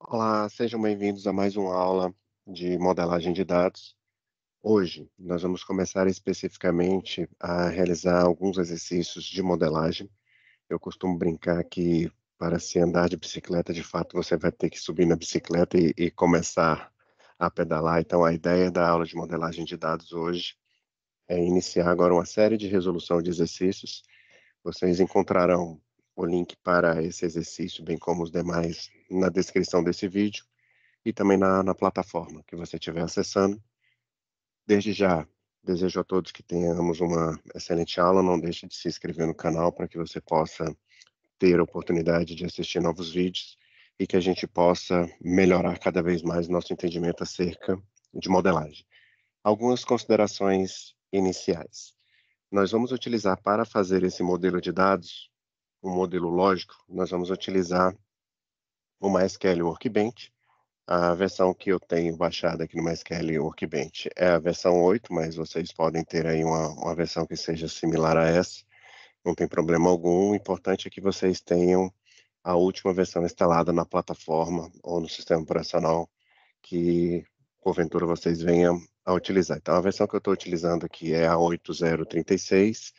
Olá, sejam bem-vindos a mais uma aula de modelagem de dados. Hoje, nós vamos começar especificamente a realizar alguns exercícios de modelagem. Eu costumo brincar que para se andar de bicicleta, de fato, você vai ter que subir na bicicleta e começar a pedalar. Então, a ideia da aula de modelagem de dados hoje é iniciar agora uma série de resolução de exercícios. Vocês encontrarão o link para esse exercício, bem como os demais, na descrição desse vídeo e também na plataforma que você estiver acessando. Desde já, desejo a todos que tenhamos uma excelente aula. Não deixe de se inscrever no canal para que você possa ter a oportunidade de assistir novos vídeos e que a gente possa melhorar cada vez mais nosso entendimento acerca de modelagem. Algumas considerações iniciais. Nós vamos utilizar para fazer esse modelo de dados, um modelo lógico, nós vamos utilizar o MySQL Workbench. A versão que eu tenho baixada aqui no MySQL Workbench é a versão 8, mas vocês podem ter aí uma versão que seja similar a essa, não tem problema algum. O importante é que vocês tenham a última versão instalada na plataforma ou no sistema operacional que, porventura, vocês venham a utilizar. Então, a versão que eu estou utilizando aqui é a 8.0.36.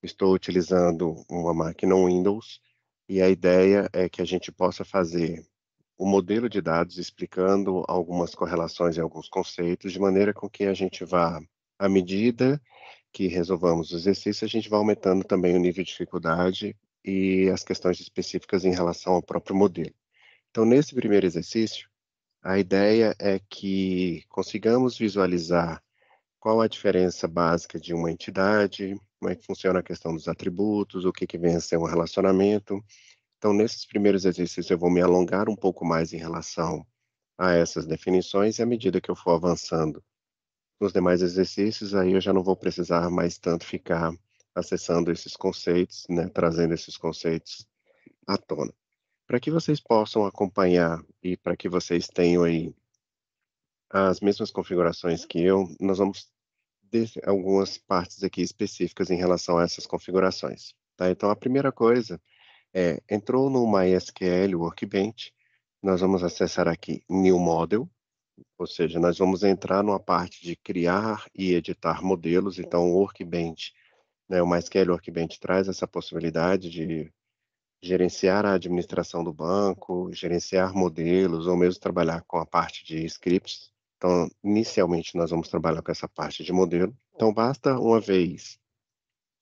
Estou utilizando uma máquina Windows e a ideia é que a gente possa fazer o modelo de dados explicando algumas correlações e alguns conceitos, de maneira com que a gente vá, à medida que resolvamos o exercício, a gente vai aumentando também o nível de dificuldade e as questões específicas em relação ao próprio modelo. Então, nesse primeiro exercício, a ideia é que consigamos visualizar qual a diferença básica de uma entidade, como é que funciona a questão dos atributos, o que que vem a ser um relacionamento. Então, nesses primeiros exercícios, eu vou me alongar um pouco mais em relação a essas definições, e à medida que eu for avançando nos demais exercícios, aí eu já não vou precisar mais tanto ficar acessando esses conceitos, né, trazendo esses conceitos à tona. Para que vocês possam acompanhar e para que vocês tenham aí as mesmas configurações que eu, nós vamos ter algumas partes aqui específicas em relação a essas configurações, tá? Então, a primeira coisa entrou no MySQL Workbench, nós vamos acessar aqui New Model, ou seja, nós vamos entrar numa parte de criar e editar modelos. Então o Workbench, né, o MySQL Workbench traz essa possibilidade de gerenciar a administração do banco, gerenciar modelos, ou mesmo trabalhar com a parte de scripts. Então, inicialmente, nós vamos trabalhar com essa parte de modelo. Então, basta uma vez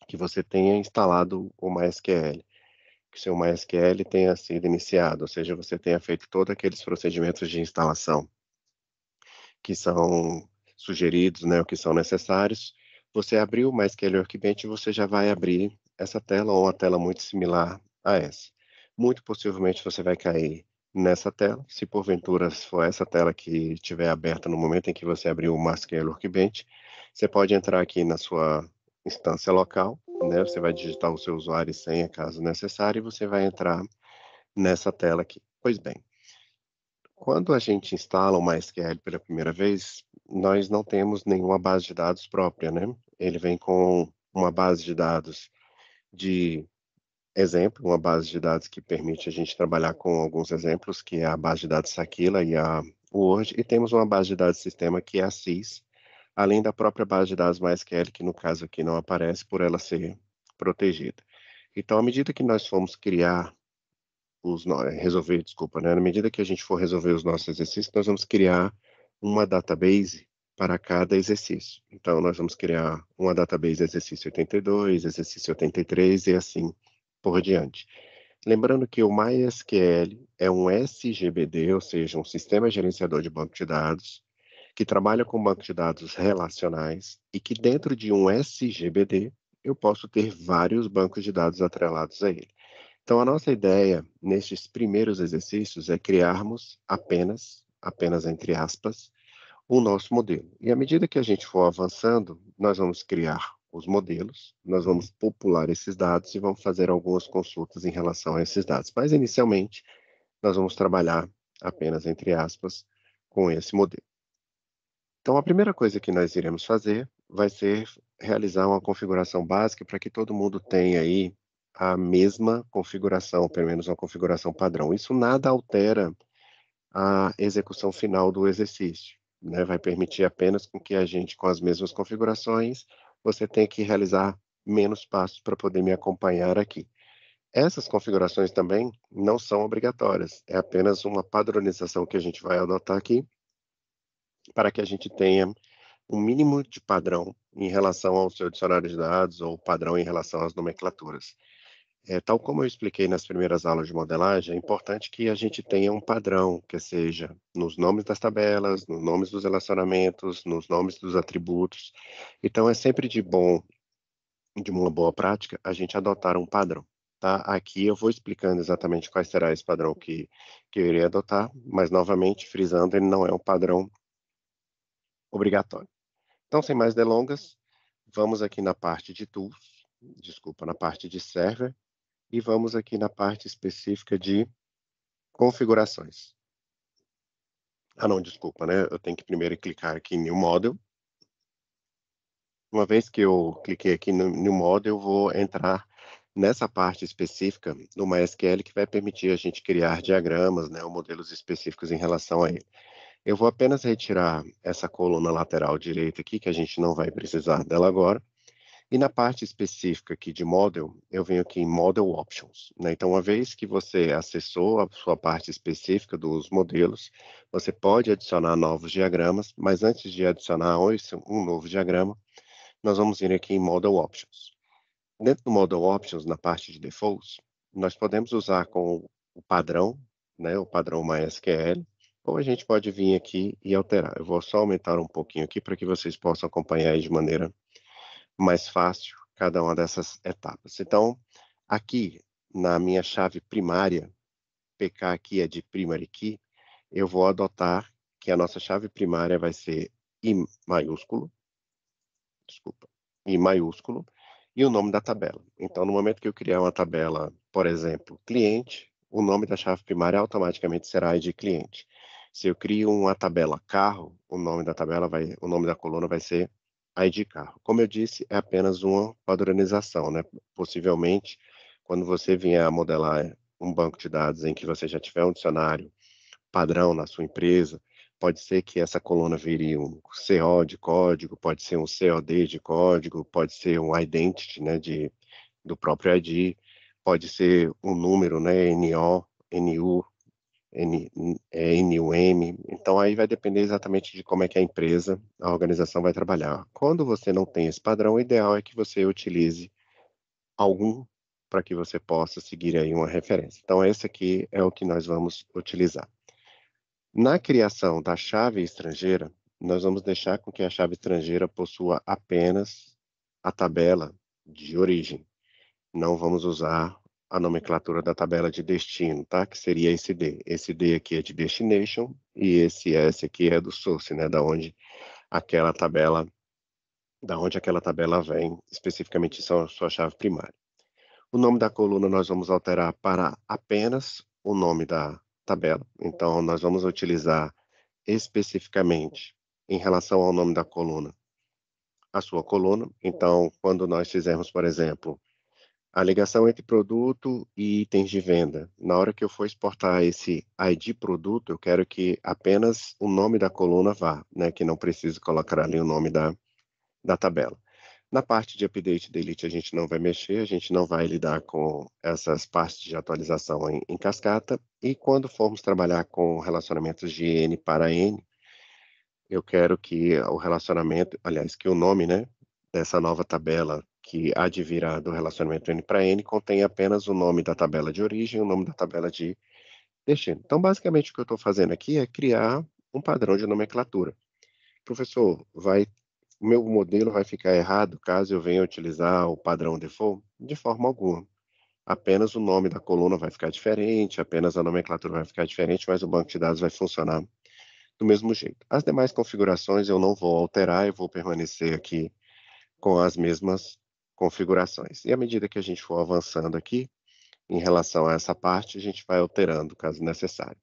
que você tenha instalado o MySQL, que seu MySQL tenha sido iniciado, ou seja, você tenha feito todos aqueles procedimentos de instalação que são sugeridos, né, o que são necessários. Você abriu o MySQL Workbench, você já vai abrir essa tela ou uma tela muito similar a essa. Muito possivelmente você vai cair nessa tela. Se porventura for essa tela que estiver aberta no momento em que você abriu o MySQL Workbench, você pode entrar aqui na sua instância local, né? Você vai digitar o seu usuário e senha caso necessário e você vai entrar nessa tela aqui. Pois bem, quando a gente instala o MySQL pela primeira vez, nós não temos nenhuma base de dados própria, né? Ele vem com uma base de dados de exemplo, uma base de dados que permite a gente trabalhar com alguns exemplos, que é a base de dados Aquila e a Word, e temos uma base de dados sistema que é a SIS, além da própria base de dados MySQL, que no caso aqui não aparece por ela ser protegida. Então, à medida que nós formos criar resolver, desculpa, né? Na medida que a gente for resolver os nossos exercícios, nós vamos criar uma database para cada exercício. Então, nós vamos criar uma database exercício 82, exercício 83 e assim por diante. Lembrando que o MySQL é um SGBD, ou seja, um sistema gerenciador de banco de dados, que trabalha com banco de dados relacionais e que dentro de um SGBD eu posso ter vários bancos de dados atrelados a ele. Então, a nossa ideia nestes primeiros exercícios é criarmos apenas entre aspas, o nosso modelo. E à medida que a gente for avançando, nós vamos criar os modelos, nós vamos popular esses dados e vamos fazer algumas consultas em relação a esses dados. Mas, inicialmente, nós vamos trabalhar apenas entre aspas com esse modelo. Então, a primeira coisa que nós iremos fazer vai ser realizar uma configuração básica para que todo mundo tenha aí a mesma configuração, pelo menos uma configuração padrão. Isso nada altera a execução final do exercício, né, vai permitir apenas com que a gente, com as mesmas configurações, você tenha que realizar menos passos para poder me acompanhar aqui. Essas configurações também não são obrigatórias, é apenas uma padronização que a gente vai adotar aqui, para que a gente tenha um mínimo de padrão em relação ao seu dicionário de dados ou padrão em relação às nomenclaturas. Tal como eu expliquei nas primeiras aulas de modelagem, é importante que a gente tenha um padrão, que seja nos nomes das tabelas, nos nomes dos relacionamentos, nos nomes dos atributos. Então, é sempre de uma boa prática, a gente adotar um padrão. Tá? Aqui eu vou explicando exatamente qual será esse padrão que eu irei adotar, mas novamente frisando, ele não é um padrão obrigatório. Então, sem mais delongas, vamos aqui na parte de tools, desculpa, na parte de server, e vamos aqui na parte específica de configurações. Ah, não, desculpa, né? Eu tenho que primeiro clicar aqui em New Model. Uma vez que eu cliquei aqui no New Model, eu vou entrar nessa parte específica do MySQL que vai permitir a gente criar diagramas, né, ou modelos específicos em relação a ele. Eu vou apenas retirar essa coluna lateral direita aqui, que a gente não vai precisar dela agora. E na parte específica aqui de Model, eu venho aqui em Model Options, né? Então, uma vez que você acessou a sua parte específica dos modelos, você pode adicionar novos diagramas, mas antes de adicionar um novo diagrama, nós vamos vir aqui em Model Options. Dentro do Model Options, na parte de Defaults, nós podemos usar com o padrão, né, o padrão MySQL, ou a gente pode vir aqui e alterar. Eu vou só aumentar um pouquinho aqui para que vocês possam acompanhar aí de maneira mais fácil cada uma dessas etapas. Então, aqui na minha chave primária, PK aqui é de primary key, eu vou adotar que a nossa chave primária vai ser I maiúsculo, desculpa, I maiúsculo, e o nome da tabela. Então, no momento que eu criar uma tabela, por exemplo, cliente, o nome da chave primária automaticamente será ID cliente. Se eu crio uma tabela carro, o nome da coluna vai ser ID carro. Como eu disse, é apenas uma padronização, né? Possivelmente, quando você vier a modelar um banco de dados em que você já tiver um dicionário padrão na sua empresa, pode ser que essa coluna vire um CO de código, pode ser um COD de código, pode ser um identity, né, do próprio ID, pode ser um número, né, NO, NU, NUM. Então aí vai depender exatamente de como é que a empresa, a organização vai trabalhar. Quando você não tem esse padrão, o ideal é que você utilize algum para que você possa seguir aí uma referência. Então esse aqui é o que nós vamos utilizar. Na criação da chave estrangeira, nós vamos deixar com que a chave estrangeira possua apenas a tabela de origem. Não vamos usar a nomenclatura da tabela de destino, tá? Que seria esse D. Esse D aqui é de destination e esse S aqui é do source, né? Aquela tabela, da onde aquela tabela vem, especificamente sua chave primária. O nome da coluna nós vamos alterar para apenas o nome da tabela. Então, nós vamos utilizar especificamente em relação ao nome da coluna, a sua coluna. Então, quando nós fizermos, por exemplo, a ligação entre produto e itens de venda, na hora que eu for exportar esse ID produto, eu quero que apenas o nome da coluna vá, né? Que não precise colocar ali o nome da tabela. Na parte de update e delete a gente não vai mexer, a gente não vai lidar com essas partes de atualização em cascata. E quando formos trabalhar com relacionamentos de N para N, eu quero que o relacionamento, aliás, que o nome, né, dessa nova tabela que há de virar do relacionamento N para N contenha apenas o nome da tabela de origem e o nome da tabela de destino. Então, basicamente, o que eu estou fazendo aqui é criar um padrão de nomenclatura. Professor, o meu modelo vai ficar errado caso eu venha utilizar o padrão default? De forma alguma. Apenas o nome da coluna vai ficar diferente, apenas a nomenclatura vai ficar diferente, mas o banco de dados vai funcionar do mesmo jeito. As demais configurações eu não vou alterar, eu vou permanecer aqui com as mesmas configurações. E à medida que a gente for avançando aqui, em relação a essa parte, a gente vai alterando, caso necessário.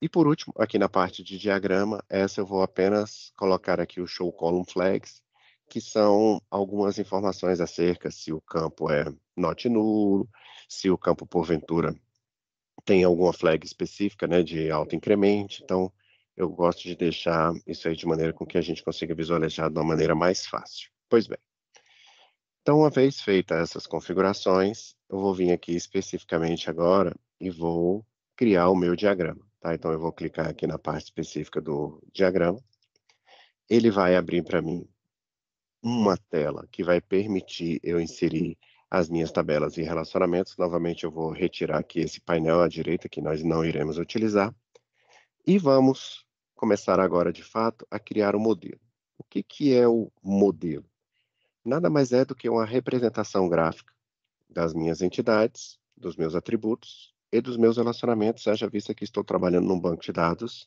E por último, aqui na parte de diagrama, essa eu vou apenas colocar aqui o Show Column Flags, que são algumas informações acerca se o campo é not nulo, se o campo porventura tem alguma flag específica, né, de auto-increment, então eu gosto de deixar isso aí de maneira com que a gente consiga visualizar de uma maneira mais fácil. Pois bem, então uma vez feitas essas configurações, eu vou vir aqui especificamente agora e vou criar o meu diagrama, tá? Então eu vou clicar aqui na parte específica do diagrama, ele vai abrir para mim uma tela que vai permitir eu inserir as minhas tabelas e relacionamentos. Novamente eu vou retirar aqui esse painel à direita que nós não iremos utilizar. E vamos começar agora, de fato, a criar o modelo. O que que é o modelo? Nada mais é do que uma representação gráfica das minhas entidades, dos meus atributos e dos meus relacionamentos, haja vista que estou trabalhando num banco de dados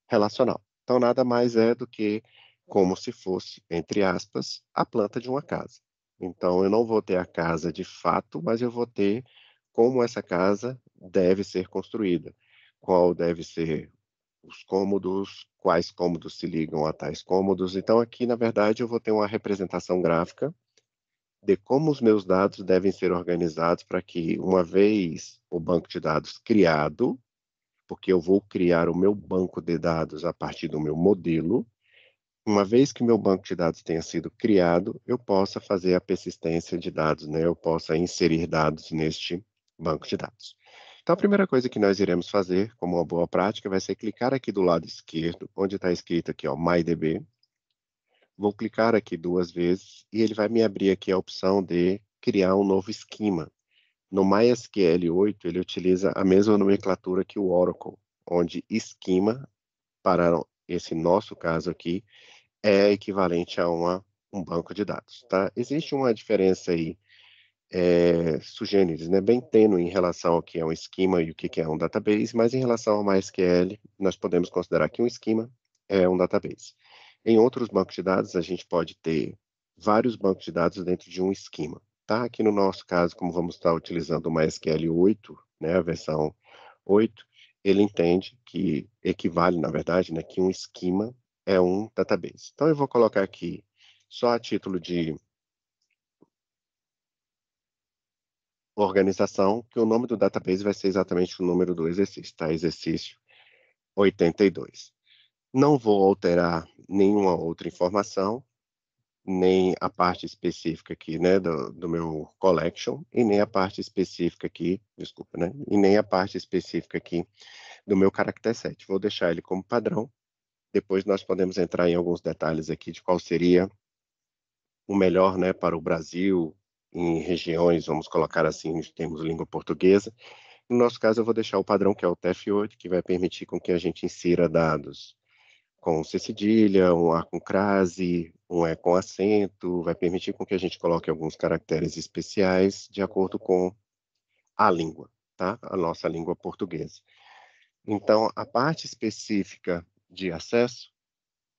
relacional. Então, nada mais é do que como se fosse, entre aspas, a planta de uma casa. Então, eu não vou ter a casa de fato, mas eu vou ter como essa casa deve ser construída, qual deve ser os cômodos, quais cômodos se ligam a tais cômodos. Então, aqui, na verdade, eu vou ter uma representação gráfica de como os meus dados devem ser organizados para que, uma vez o banco de dados criado, porque eu vou criar o meu banco de dados a partir do meu modelo, uma vez que meu banco de dados tenha sido criado, eu possa fazer a persistência de dados, né? Eu possa inserir dados neste banco de dados. Então, a primeira coisa que nós iremos fazer, como uma boa prática, vai ser clicar aqui do lado esquerdo, onde está escrito aqui, ó, MyDB. Vou clicar aqui duas vezes e ele vai me abrir aqui a opção de criar um novo esquema. No MySQL 8, ele utiliza a mesma nomenclatura que o Oracle, onde esquema, para esse nosso caso aqui, é equivalente a um banco de dados, tá? Existe uma diferença aí, sui generis, né, bem tênue em relação ao que é um esquema e o que é um database, mas em relação ao MySQL, nós podemos considerar que um esquema é um database. Em outros bancos de dados, a gente pode ter vários bancos de dados dentro de um esquema, tá? Aqui no nosso caso, como vamos estar utilizando o MySQL 8, né, a versão 8, ele entende que equivale, na verdade, né, que um esquema é um database. Então, eu vou colocar aqui, só a título de organização, que o nome do database vai ser exatamente o número do exercício, tá? Exercício 82. Não vou alterar nenhuma outra informação, nem a parte específica aqui, né, do meu collection, e nem a parte específica aqui, desculpa, né, e nem a parte específica aqui do meu character set. Vou deixar ele como padrão. Depois nós podemos entrar em alguns detalhes aqui de qual seria o melhor, né, para o Brasil, em regiões, vamos colocar assim, temos língua portuguesa. No nosso caso, eu vou deixar o padrão, que é o TF8, que vai permitir com que a gente insira dados com C cedilha, um A com crase, um E com acento, vai permitir com que a gente coloque alguns caracteres especiais de acordo com a língua, tá? A nossa língua portuguesa. Então, a parte específica de acesso,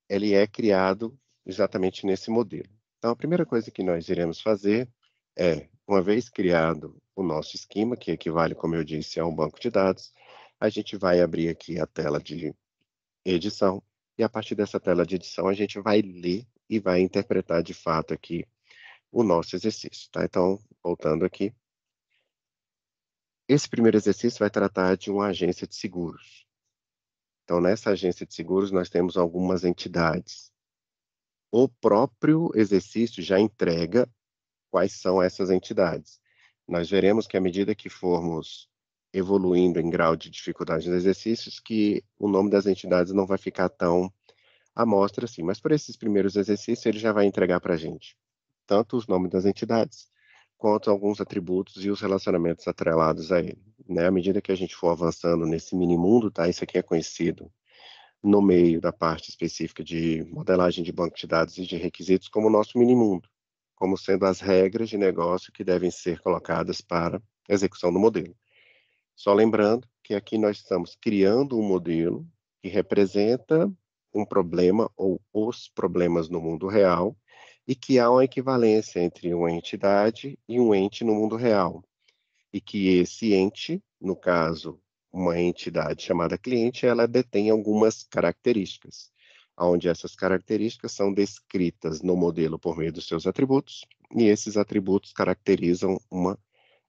ele é criado exatamente nesse modelo. Então, a primeira coisa que nós iremos fazer é, uma vez criado o nosso esquema, que equivale, como eu disse, a um banco de dados, a gente vai abrir aqui a tela de edição, e a partir dessa tela de edição a gente vai ler e vai interpretar de fato aqui o nosso exercício, tá? Então, voltando aqui, esse primeiro exercício vai tratar de uma agência de seguros. Então, nessa agência de seguros, nós temos algumas entidades. O próprio exercício já entrega quais são essas entidades. Nós veremos que à medida que formos evoluindo em grau de dificuldade nos exercícios, que o nome das entidades não vai ficar tão à mostra assim. Mas por esses primeiros exercícios, ele já vai entregar para a gente tanto os nomes das entidades, quanto alguns atributos e os relacionamentos atrelados a ele. Né? À medida que a gente for avançando nesse mini mundo, tá? Isso aqui é conhecido no meio da parte específica de modelagem de banco de dados e de requisitos como o nosso mini-mundo, como sendo as regras de negócio que devem ser colocadas para a execução do modelo. Só lembrando que aqui nós estamos criando um modelo que representa um problema ou os problemas no mundo real e que há uma equivalência entre uma entidade e um ente no mundo real. E que esse ente, no caso, uma entidade chamada cliente, ela detém algumas características, onde essas características são descritas no modelo por meio dos seus atributos, e esses atributos caracterizam uma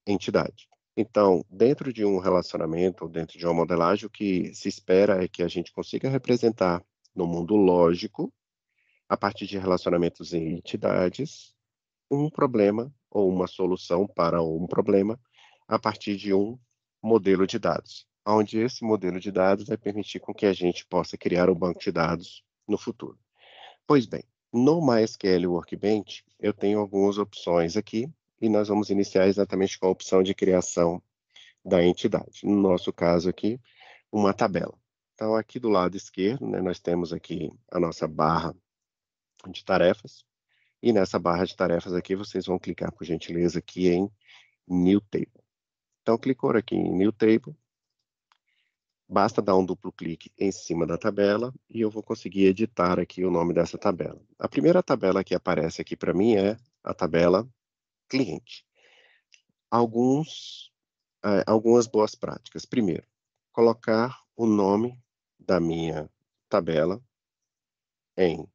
entidade. Então, dentro de um relacionamento ou dentro de uma modelagem, o que se espera é que a gente consiga representar no mundo lógico, a partir de relacionamentos em entidades, um problema ou uma solução para um problema a partir de um modelo de dados, onde esse modelo de dados vai permitir com que a gente possa criar um banco de dados no futuro. Pois bem, no MySQL Workbench, eu tenho algumas opções aqui e nós vamos iniciar exatamente com a opção de criação da entidade. No nosso caso aqui, uma tabela. Então, aqui do lado esquerdo, né, nós temos aqui a nossa barra de tarefas. E nessa barra de tarefas aqui, vocês vão clicar, por gentileza, aqui em New Table. Então, clicou aqui em New Table, basta dar um duplo clique em cima da tabela e eu vou conseguir editar aqui o nome dessa tabela. A primeira tabela que aparece aqui para mim é a tabela cliente. Algumas boas práticas. Primeiro, colocar o nome da minha tabela em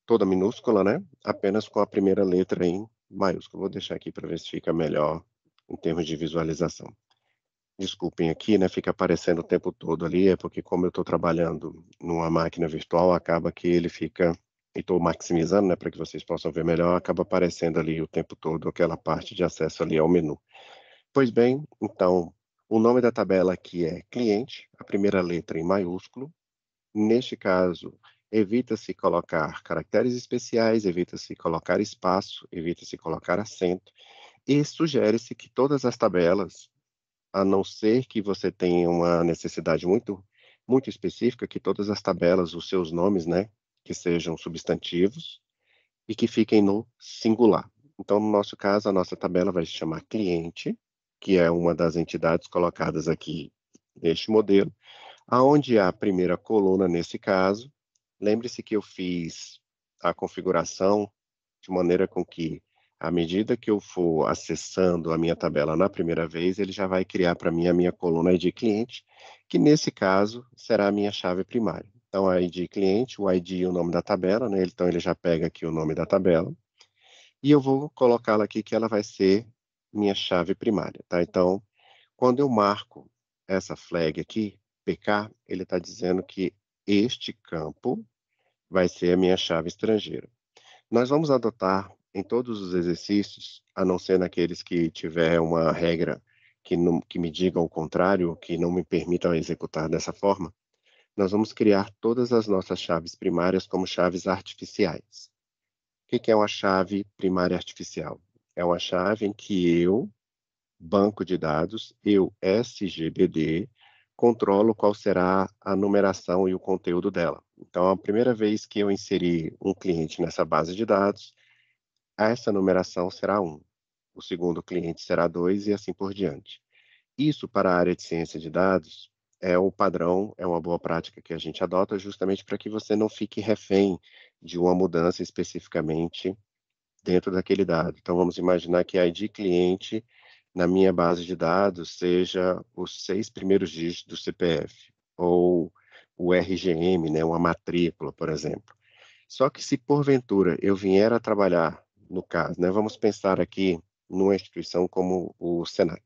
toda minúscula, né? Apenas com a primeira letra em maiúscula. Vou deixar aqui para ver se fica melhor em termos de visualização. Desculpem aqui, né? Fica aparecendo o tempo todo ali, é porque como eu estou trabalhando numa máquina virtual, acaba que ele fica, e estou maximizando, né, para que vocês possam ver melhor, acaba aparecendo ali o tempo todo aquela parte de acesso ali ao menu. Pois bem, então, o nome da tabela aqui é cliente, a primeira letra em maiúsculo. Neste caso, evita-se colocar caracteres especiais, evita-se colocar espaço, evita-se colocar acento, e sugere-se que todas as tabelas, a não ser que você tenha uma necessidade muito específica, que todas as tabelas, os seus nomes, né, que sejam substantivos e que fiquem no singular. Então, no nosso caso, a nossa tabela vai se chamar cliente, que é uma das entidades colocadas aqui neste modelo, aonde a primeira coluna nesse caso, lembre-se que eu fiz a configuração de maneira com que, à medida que eu for acessando a minha tabela na primeira vez, ele já vai criar para mim a minha coluna ID cliente, que nesse caso será a minha chave primária. Então, a ID cliente, o ID e o nome da tabela, né? Então, ele já pega aqui o nome da tabela, e eu vou colocá-la aqui que ela vai ser minha chave primária, tá? Então, quando eu marco essa flag aqui, PK, ele está dizendo que este campo vai ser a minha chave estrangeira. Nós vamos adotar em todos os exercícios, a não ser naqueles que tiver uma regra que me diga o contrário, que não me permita executar dessa forma, nós vamos criar todas as nossas chaves primárias como chaves artificiais. O que é uma chave primária artificial? É uma chave em que eu, banco de dados, eu, SGBD, controlo qual será a numeração e o conteúdo dela. Então, a primeira vez que eu inserir um cliente nessa base de dados, essa numeração será 1. O segundo cliente será 2 e assim por diante. Isso para a área de ciência de dados é o padrão, é uma boa prática que a gente adota justamente para que você não fique refém de uma mudança especificamente dentro daquele dado. Então, vamos imaginar que a ID cliente na minha base de dados seja os 6 primeiros dígitos do CPF, ou o RGM, né, uma matrícula, por exemplo. Só que se porventura eu vier a trabalhar, no caso, né, vamos pensar aqui numa instituição como o SENAC.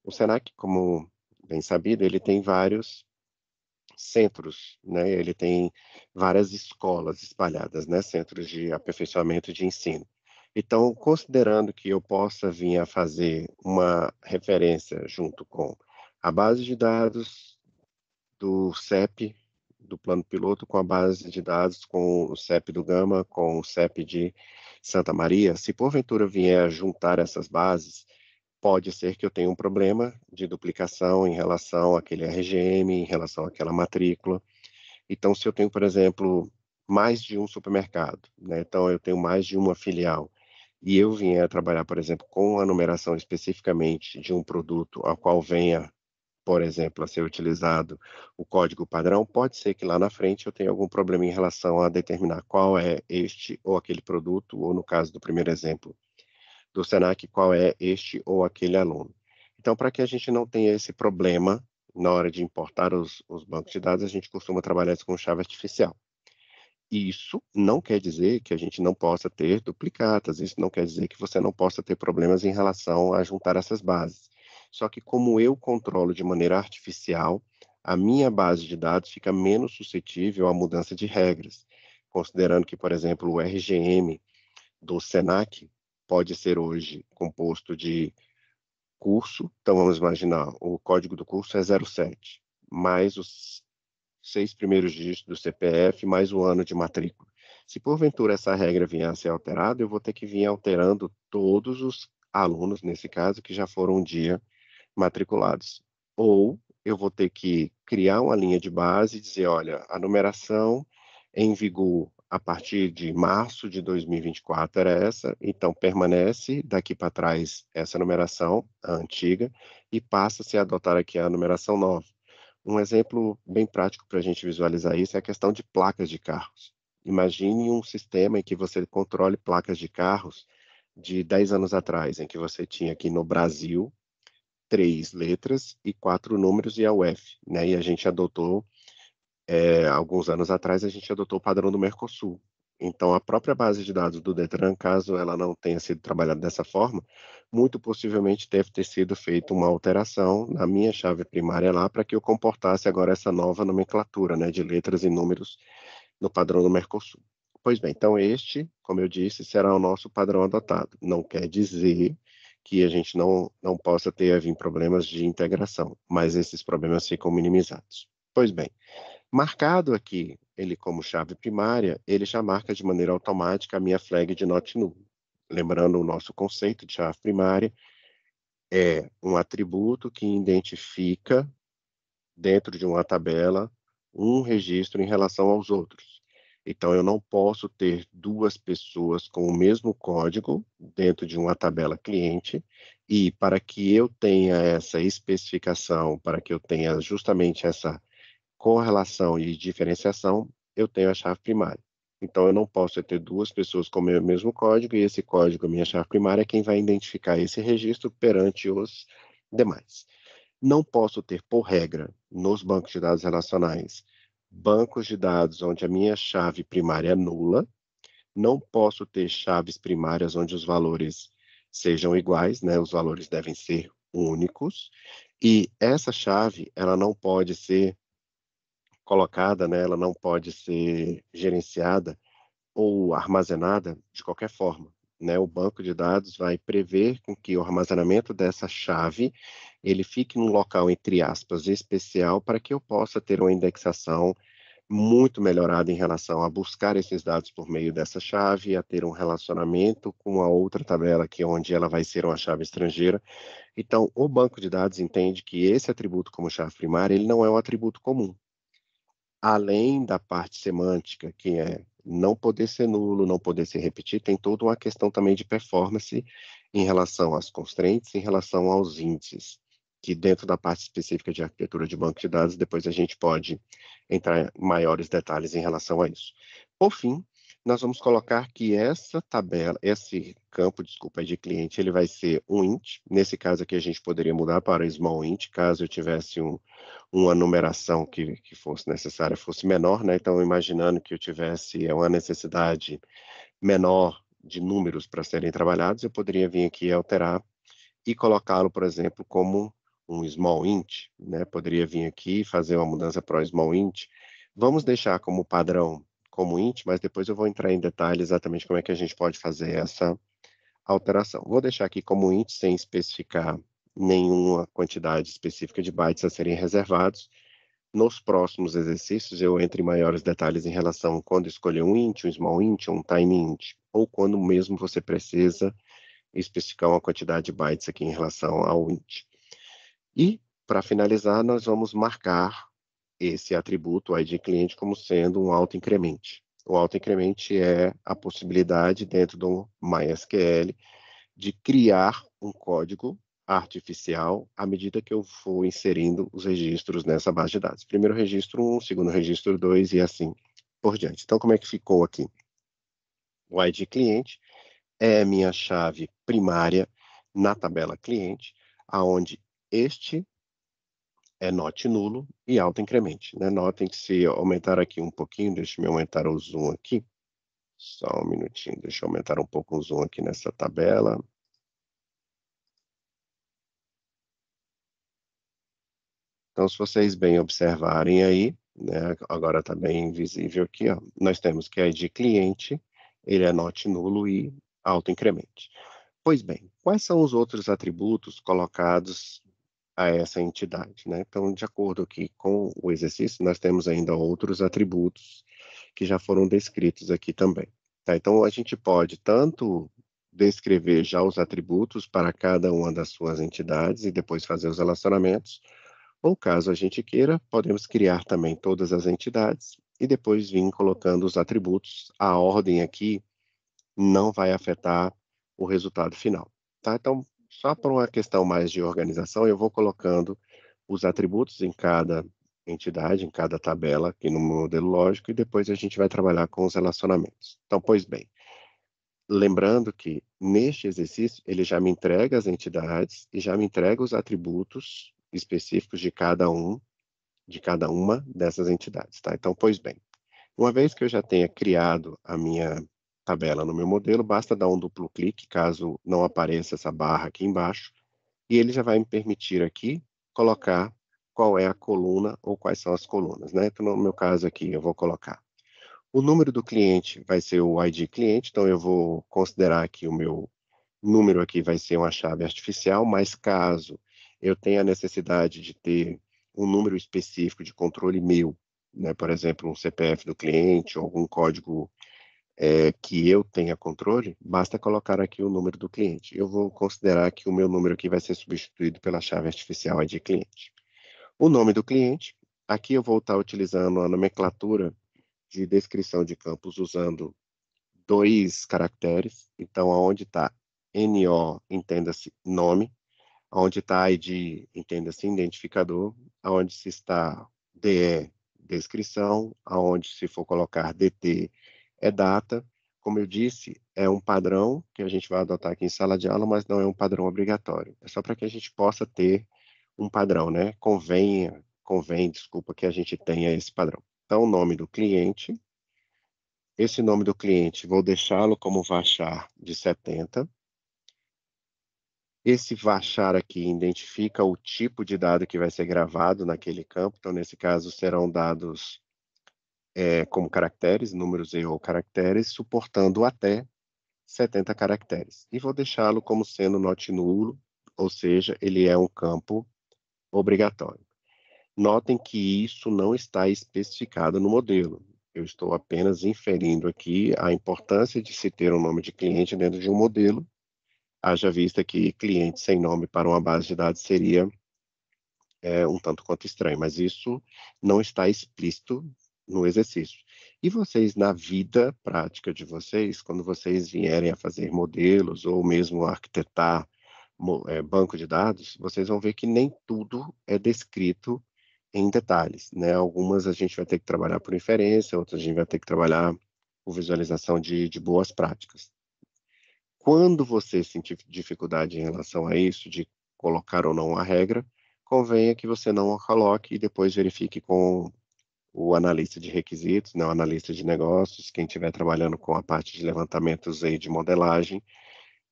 O SENAC, como bem sabido, ele tem vários centros, né? Ele tem várias escolas espalhadas, né? Centros de aperfeiçoamento de ensino. Então, considerando que eu possa vir a fazer uma referência junto com a base de dados do CEP, do plano piloto, com a base de dados com o CEP do Gama, com o CEP de Santa Maria, se porventura vier a juntar essas bases, pode ser que eu tenha um problema de duplicação em relação àquele RGM, em relação àquela matrícula. Então, se eu tenho, por exemplo, mais de um supermercado, né? Então eu tenho mais de uma filial, e eu vier a trabalhar, por exemplo, com a numeração especificamente de um produto ao qual venha, por exemplo, a ser utilizado o código padrão, pode ser que lá na frente eu tenha algum problema em relação a determinar qual é este ou aquele produto, ou no caso do primeiro exemplo do Senac, qual é este ou aquele aluno. Então, para que a gente não tenha esse problema na hora de importar os bancos de dados, a gente costuma trabalhar isso com chave artificial. Isso não quer dizer que a gente não possa ter duplicatas, isso não quer dizer que você não possa ter problemas em relação a juntar essas bases. Só que como eu controlo de maneira artificial, a minha base de dados fica menos suscetível à mudança de regras, considerando que, por exemplo, o RGM do Senac pode ser hoje composto de curso, então vamos imaginar, o código do curso é 07, mais os 6 primeiros dígitos do CPF, mais o ano de matrícula. Se porventura essa regra vier a ser alterada, eu vou ter que vir alterando todos os alunos, nesse caso, que já foram um dia matriculados. Ou eu vou ter que criar uma linha de base e dizer, olha, a numeração em vigor a partir de março de 2024 era essa, então permanece daqui para trás essa numeração, a antiga, e passa-se a adotar aqui a numeração nova. Um exemplo bem prático para a gente visualizar isso é a questão de placas de carros. Imagine um sistema em que você controle placas de carros de 10 anos atrás, em que você tinha aqui no Brasil 3 letras e 4 números e a UF, né? E a gente adotou, alguns anos atrás, a gente adotou o padrão do Mercosul. Então, a própria base de dados do Detran, caso ela não tenha sido trabalhada dessa forma, muito possivelmente deve ter sido feita uma alteração na minha chave primária lá para que eu comportasse agora essa nova nomenclatura, né, de letras e números no padrão do Mercosul. Pois bem, então este, como eu disse, será o nosso padrão adotado. Não quer dizer que a gente não possa ter vir problemas de integração, mas esses problemas ficam minimizados. Pois bem, marcado aqui ele como chave primária, ele já marca de maneira automática a minha flag de not null. Lembrando o nosso conceito de chave primária, é um atributo que identifica dentro de uma tabela um registro em relação aos outros. Então, eu não posso ter duas pessoas com o mesmo código dentro de uma tabela cliente, e para que eu tenha essa especificação, para que eu tenha justamente essa correlação e diferenciação, eu tenho a chave primária. Então, eu não posso ter duas pessoas com o mesmo código, e esse código, a minha chave primária, é quem vai identificar esse registro perante os demais. Não posso ter, por regra, nos bancos de dados relacionais, bancos de dados onde a minha chave primária é nula. Não posso ter chaves primárias onde os valores sejam iguais, né? Os valores devem ser únicos. E essa chave, ela não pode ser colocada, né? Ela não pode ser gerenciada ou armazenada de qualquer forma, né? O banco de dados vai prever com que o armazenamento dessa chave ele fique num local, entre aspas, especial para que eu possa ter uma indexação muito melhorada em relação a buscar esses dados por meio dessa chave e a ter um relacionamento com a outra tabela que onde ela vai ser uma chave estrangeira. Então, o banco de dados entende que esse atributo como chave primária, ele não é um atributo comum. Além da parte semântica, que é não poder ser nulo, não poder se repetir, tem toda uma questão também de performance em relação às constraints, em relação aos índices, que dentro da parte específica de arquitetura de banco de dados, depois a gente pode entrar em maiores detalhes em relação a isso. Por fim, nós vamos colocar que essa tabela, esse campo, desculpa, de cliente, ele vai ser um int. Nesse caso aqui, a gente poderia mudar para small int, caso eu tivesse uma numeração que fosse necessária fosse menor, né? Então, imaginando que eu tivesse uma necessidade menor de números para serem trabalhados, eu poderia vir aqui e alterar e colocá-lo, por exemplo, como um small int, né? Poderia vir aqui e fazer uma mudança para o small int. Vamos deixar como padrão como int, mas depois eu vou entrar em detalhe exatamente como é que a gente pode fazer essa alteração. Vou deixar aqui como int sem especificar nenhuma quantidade específica de bytes a serem reservados. Nos próximos exercícios, eu entro em maiores detalhes em relação a quando escolher um int, um small int, um tiny int, ou quando mesmo você precisa especificar uma quantidade de bytes aqui em relação ao int. E, para finalizar, nós vamos marcar esse atributo, o ID cliente, como sendo um autoincremente. O autoincremente é a possibilidade dentro do MySQL de criar um código artificial à medida que eu for inserindo os registros nessa base de dados. Primeiro registro 1, segundo registro 2 e assim por diante. Então, como é que ficou aqui? O ID cliente é a minha chave primária na tabela cliente, aonde este é not nulo e autoincremente, né? Notem que se eu aumentar aqui um pouquinho, deixa eu aumentar o zoom aqui, só um minutinho, deixa eu aumentar um pouco o zoom aqui nessa tabela. Então, se vocês bem observarem aí, né, agora está bem visível aqui, ó, nós temos que ID cliente, ele é not nulo e autoincremente. Pois bem, quais são os outros atributos colocados a essa entidade, né? Então, de acordo aqui com o exercício, nós temos ainda outros atributos que já foram descritos aqui também. Tá? Então, a gente pode tanto descrever já os atributos para cada uma das suas entidades e depois fazer os relacionamentos, ou caso a gente queira, podemos criar também todas as entidades e depois vir colocando os atributos. A ordem aqui não vai afetar o resultado final, tá? Então, só por uma questão mais de organização, eu vou colocando os atributos em cada entidade, em cada tabela aqui no modelo lógico e depois a gente vai trabalhar com os relacionamentos. Então, pois bem, lembrando que neste exercício ele já me entrega as entidades e já me entrega os atributos específicos de cada uma dessas entidades, tá? Então, pois bem, uma vez que eu já tenha criado a minha tabela no meu modelo, basta dar um duplo clique, caso não apareça essa barra aqui embaixo, e ele já vai me permitir aqui colocar qual é a coluna ou quais são as colunas, né? Então, no meu caso aqui, eu vou colocar o número do cliente vai ser o ID cliente, então eu vou considerar que o meu número aqui vai ser uma chave artificial, mas caso eu tenha a necessidade de ter um número específico de controle meu, né, por exemplo, um CPF do cliente ou algum código que eu tenha controle, basta colocar aqui o número do cliente. Eu vou considerar que o meu número aqui vai ser substituído pela chave artificial ID cliente. O nome do cliente, aqui eu vou estar utilizando a nomenclatura de descrição de campos usando dois caracteres. Então, aonde está NO, entenda-se nome, aonde está ID, entenda-se identificador, aonde se está DE, descrição, aonde se for colocar DT é data. Como eu disse, é um padrão que a gente vai adotar aqui em sala de aula, mas não é um padrão obrigatório. É só para que a gente possa ter um padrão, né? Convém, desculpa, que a gente tenha esse padrão. Então, o nome do cliente, esse nome do cliente, vou deixá-lo como varchar de 70. Esse varchar aqui identifica o tipo de dado que vai ser gravado naquele campo. Então, nesse caso, serão dados como caracteres, números e ou caracteres, suportando até 70 caracteres. E vou deixá-lo como sendo not nulo, ou seja, ele é um campo obrigatório. Notem que isso não está especificado no modelo. Eu estou apenas inferindo aqui a importância de se ter um nome de cliente dentro de um modelo, haja vista que cliente sem nome para uma base de dados seria um tanto quanto estranho, mas isso não está explícito no exercício. E vocês, na vida prática de vocês, quando vocês vierem a fazer modelos ou mesmo arquitetar banco de dados, vocês vão ver que nem tudo é descrito em detalhes, né? Algumas a gente vai ter que trabalhar por inferência, outras a gente vai ter que trabalhar por visualização de boas práticas. Quando você sentir dificuldade em relação a isso, de colocar ou não a regra, convenha que você não a coloque e depois verifique com o analista de requisitos, né, o analista de negócios, quem estiver trabalhando com a parte de levantamentos aí de modelagem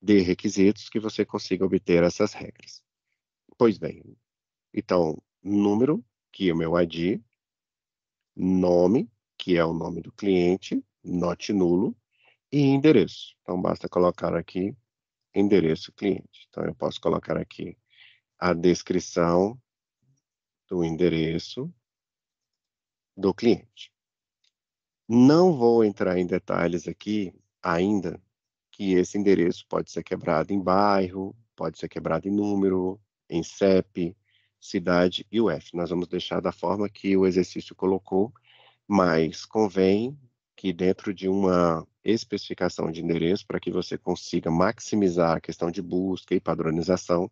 de requisitos, que você consiga obter essas regras. Pois bem, então, número, que é o meu ID, nome, que é o nome do cliente, not nulo, e endereço. Então, basta colocar aqui endereço cliente. Então, eu posso colocar aqui a descrição do endereço do cliente. Não vou entrar em detalhes aqui ainda, que esse endereço pode ser quebrado em bairro, pode ser quebrado em número, em CEP, cidade e UF. Nós vamos deixar da forma que o exercício colocou, mas convém que dentro de uma especificação de endereço, para que você consiga maximizar a questão de busca e padronização,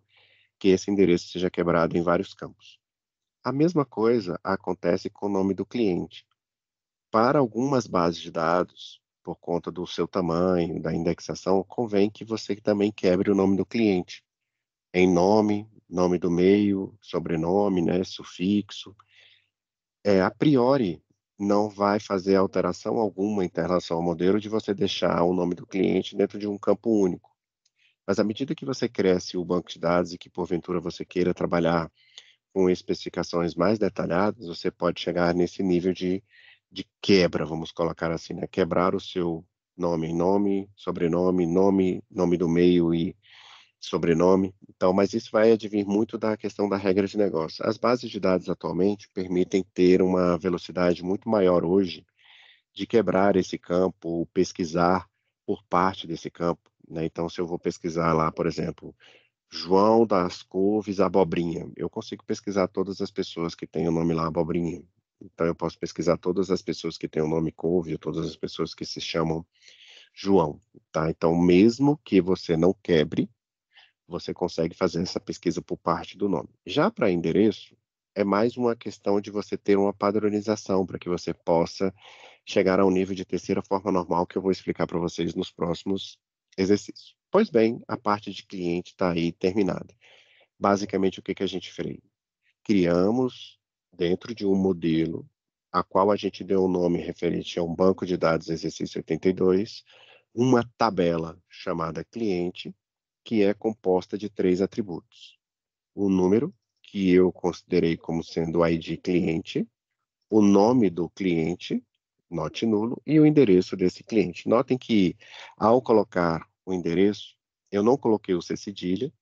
que esse endereço seja quebrado em vários campos. A mesma coisa acontece com o nome do cliente. Para algumas bases de dados, por conta do seu tamanho, da indexação, convém que você também quebre o nome do cliente em nome, nome do meio, sobrenome, né, sufixo. A priori, não vai fazer alteração alguma em relação ao modelo de você deixar o nome do cliente dentro de um campo único. Mas à medida que você cresce o banco de dados e que porventura você queira trabalhar com especificações mais detalhadas, você pode chegar nesse nível de quebra, vamos colocar assim, né? Quebrar o seu nome em nome, sobrenome, nome do meio e sobrenome. Então, mas isso vai advir muito da questão da regra de negócio. As bases de dados atualmente permitem ter uma velocidade muito maior hoje de quebrar esse campo, ou pesquisar por parte desse campo, né? Então, se eu vou pesquisar lá, por exemplo, João das Couves Abobrinha. Eu consigo pesquisar todas as pessoas que têm o nome lá Abobrinha. Então eu posso pesquisar todas as pessoas que têm o nome Couve, ou todas as pessoas que se chamam João, tá? Então mesmo que você não quebre, você consegue fazer essa pesquisa por parte do nome. Já para endereço, é mais uma questão de você ter uma padronização para que você possa chegar ao nível de terceira forma normal que eu vou explicar para vocês nos próximos exercícios. Pois bem, a parte de cliente está aí terminada. Basicamente, o que que a gente fez? Criamos, dentro de um modelo, a qual a gente deu um nome referente a um banco de dados exercício 82, uma tabela chamada cliente, que é composta de três atributos. O número, que eu considerei como sendo o ID cliente, o nome do cliente, note nulo, e o endereço desse cliente. Notem que, ao colocar o endereço, eu não coloquei o C cedilha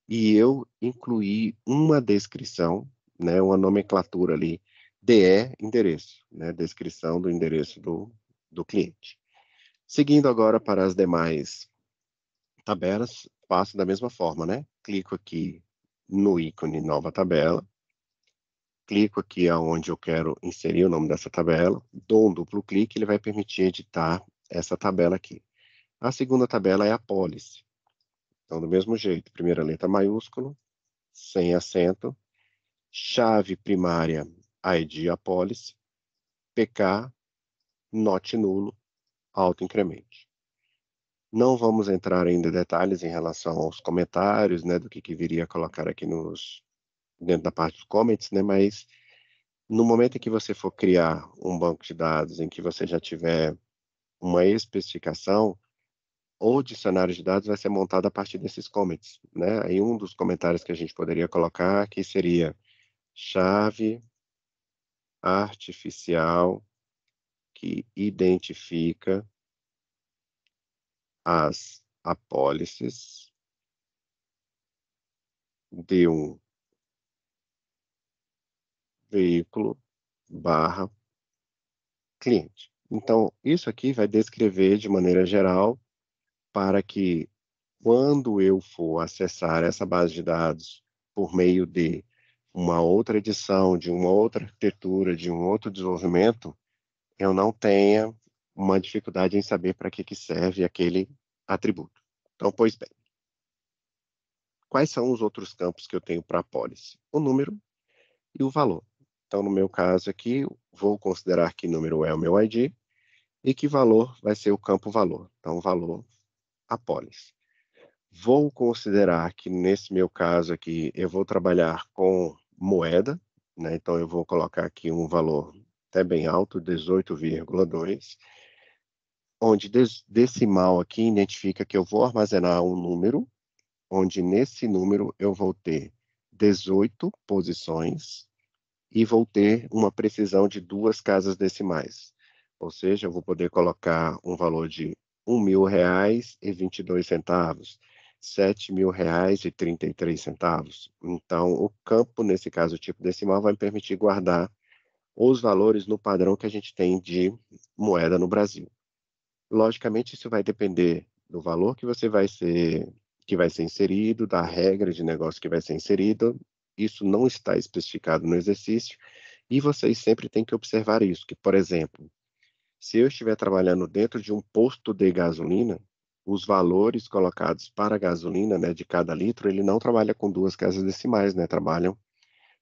e eu incluí uma descrição, né, uma nomenclatura ali, DE endereço, né, descrição do endereço do cliente. Seguindo agora para as demais tabelas, faço da mesma forma, né? Clico aqui no ícone nova tabela, clico aqui aonde eu quero inserir o nome dessa tabela, dou um duplo clique, ele vai permitir editar essa tabela aqui. A segunda tabela é a policy. Então, do mesmo jeito, primeira letra maiúsculo, sem acento, chave primária ID a policy, PK, not nulo, autoincremente. Não vamos entrar ainda em detalhes em relação aos comentários, né, do que viria a colocar aqui dentro da parte dos comments, né, mas no momento em que você for criar um banco de dados em que você já tiver uma especificação, o dicionário de dados vai ser montado a partir desses comments, né? Aí um dos comentários que a gente poderia colocar aqui seria chave artificial que identifica as apólices de um veículo barra cliente. Então, isso aqui vai descrever de maneira geral para que quando eu for acessar essa base de dados por meio de uma outra edição, de uma outra arquitetura, de um outro desenvolvimento, eu não tenha uma dificuldade em saber para que serve aquele atributo. Então, pois bem, quais são os outros campos que eu tenho para a policy? O número e o valor. Então, no meu caso aqui, vou considerar que número é o meu ID e que valor vai ser o campo valor. Então, valor, a policy. Vou considerar que nesse meu caso aqui, eu vou trabalhar com moeda, né? Então, eu vou colocar aqui um valor até bem alto, 18,2, onde decimal aqui identifica que eu vou armazenar um número, onde nesse número eu vou ter 18 posições e vou ter uma precisão de duas casas decimais. Ou seja, eu vou poder colocar um valor de R$ 1.000,22, R$ 7.000,33. Então, o campo, nesse caso, o tipo decimal, vai me permitir guardar os valores no padrão que a gente tem de moeda no Brasil. Logicamente, isso vai depender do valor que vai ser inserido, da regra de negócio que vai ser inserido. Isso não está especificado no exercício e vocês sempre têm que observar isso, que, por exemplo, se eu estiver trabalhando dentro de um posto de gasolina, os valores colocados para a gasolina, né, de cada litro, ele não trabalha com duas casas decimais, né? Trabalham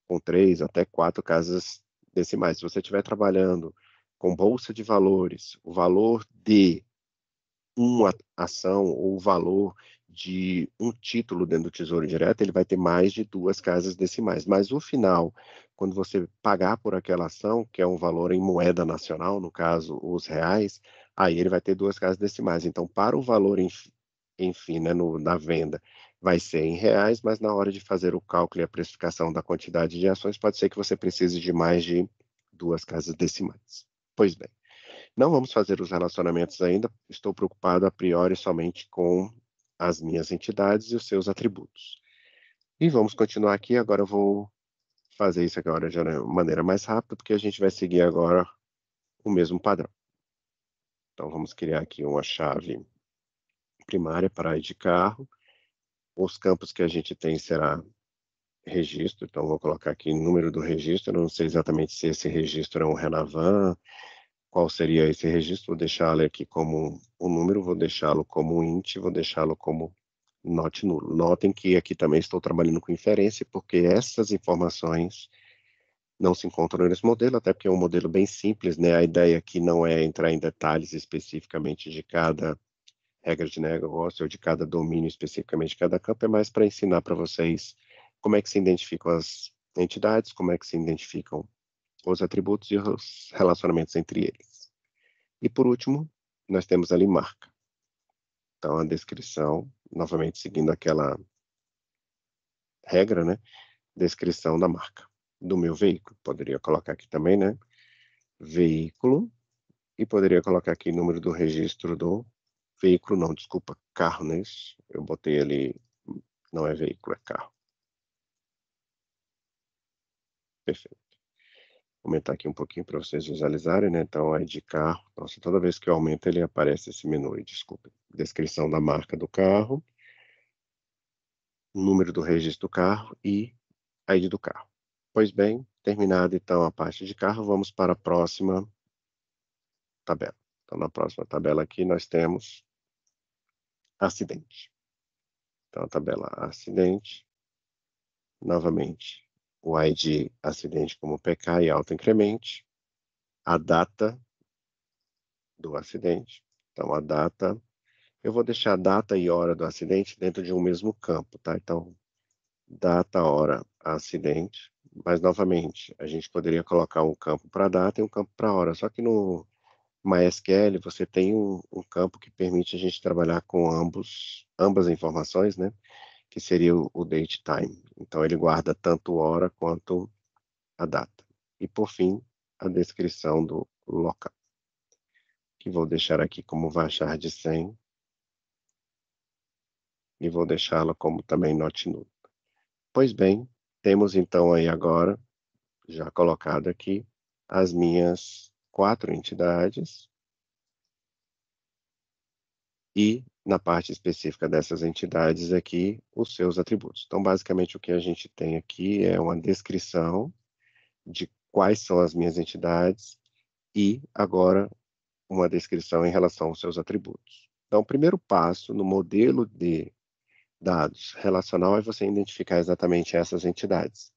com três até quatro casas decimais. Se você estiver trabalhando com bolsa de valores, o valor de uma ação ou o valor de um título dentro do Tesouro Direto, ele vai ter mais de 2 casas decimais, mas o final, quando você pagar por aquela ação, que é um valor em moeda nacional, no caso, os reais, aí ele vai ter 2 casas decimais. Então, para o valor enfim, né, na venda, vai ser em reais, mas na hora de fazer o cálculo e a precificação da quantidade de ações, pode ser que você precise de mais de 2 casas decimais. Pois bem, não vamos fazer os relacionamentos ainda, estou preocupado a priori somente com as minhas entidades e os seus atributos. E vamos continuar aqui, agora eu vou fazer isso agora de uma maneira mais rápida, porque a gente vai seguir agora o mesmo padrão. Então vamos criar aqui uma chave primária para a de carro. Os campos que a gente tem será registro, então vou colocar aqui número do registro, eu não sei exatamente se esse registro é um Renavan, qual seria esse registro, vou deixá-lo aqui como um número, vou deixá-lo como um int, vou deixá-lo como not nulo. Notem que aqui também estou trabalhando com inferência, porque essas informações não se encontram nesse modelo, até porque é um modelo bem simples, né? A ideia aqui não é entrar em detalhes especificamente de cada regra de negócio ou de cada domínio especificamente de cada campo, é mais para ensinar para vocês como é que se identificam as entidades, como é que se identificam os atributos e os relacionamentos entre eles. E por último, nós temos ali marca. Então, a descrição, novamente seguindo aquela regra, né? Descrição da marca do meu veículo. Poderia colocar aqui também, né? Veículo, e poderia colocar aqui número do registro do veículo, não, desculpa, carro, né? Eu botei ali, não é veículo, é carro. Perfeito. Vou aumentar aqui um pouquinho para vocês visualizarem, né? Então, é de carro. Nossa, toda vez que eu aumento, ele aparece esse menu aí, desculpa. Descrição da marca do carro, número do registro do carro e a ID do carro. Pois bem, terminada então a parte de carro, vamos para a próxima tabela. Então, na próxima tabela aqui, nós temos acidente. Então, a tabela acidente, novamente, o ID acidente como PK e autoincremente, a data do acidente. Então, a data, eu vou deixar a data e hora do acidente dentro de um mesmo campo, tá? Então, data, hora, acidente. Mas, novamente, a gente poderia colocar um campo para data e um campo para hora. Só que no MySQL você tem um campo que permite a gente trabalhar com ambas informações, né? Que seria o date time. Então, ele guarda tanto hora quanto a data. E, por fim, a descrição do local, que vou deixar aqui como varchar de 100 e vou deixá-la como também not null. Pois bem, temos então aí agora, já colocado aqui, as minhas 4 entidades e, na parte específica dessas entidades aqui, os seus atributos. Então, basicamente, o que a gente tem aqui é uma descrição de quais são as minhas entidades e, agora, uma descrição em relação aos seus atributos. Então, o primeiro passo no modelo de dados relacional é você identificar exatamente essas entidades.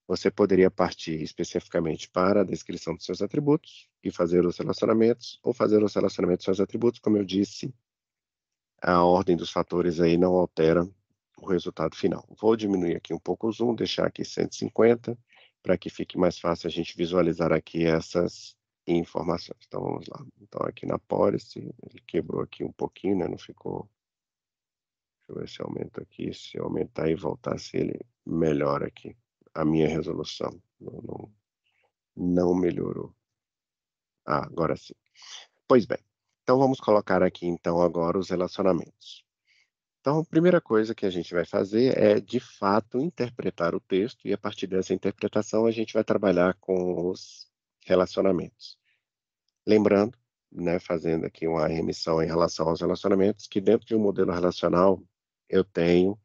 Você poderia partir especificamente para a descrição dos seus atributos e fazer os relacionamentos, ou fazer os relacionamentos dos seus atributos, como eu disse, a ordem dos fatores aí não altera o resultado final. Vou diminuir aqui um pouco o zoom, deixar aqui 150, para que fique mais fácil a gente visualizar aqui essas informações. Então vamos lá. Então aqui na policy, ele quebrou aqui um pouquinho, né? Não ficou. Deixa eu ver se eu aumento aqui. Se eu aumentar e voltasse ele melhora aqui. A minha resolução não melhorou. Ah, agora sim. Pois bem. Então vamos colocar aqui então agora os relacionamentos. Então, a primeira coisa que a gente vai fazer é, de fato, interpretar o texto e, a partir dessa interpretação, a gente vai trabalhar com os relacionamentos. Lembrando, né, fazendo aqui uma remissão em relação aos relacionamentos, que dentro de um modelo relacional eu tenho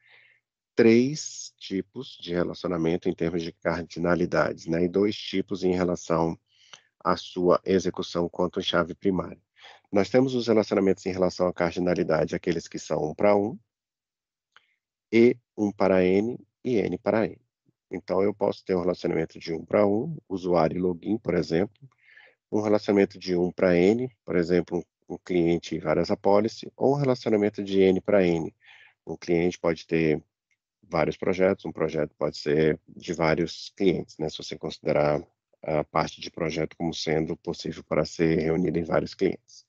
3 tipos de relacionamento em termos de cardinalidades, né, e 2 tipos em relação à sua execução quanto chave primária. Nós temos os relacionamentos em relação à cardinalidade, aqueles que são 1 para 1, e 1 para N e N para N. Então, eu posso ter um relacionamento de 1 para 1, usuário e login, por exemplo, um relacionamento de 1 para N, por exemplo, um cliente e várias apólices, ou um relacionamento de N para N, Um cliente pode ter vários projetos, um projeto pode ser de vários clientes, né, se você considerar a parte de projeto como sendo possível para ser reunida em vários clientes.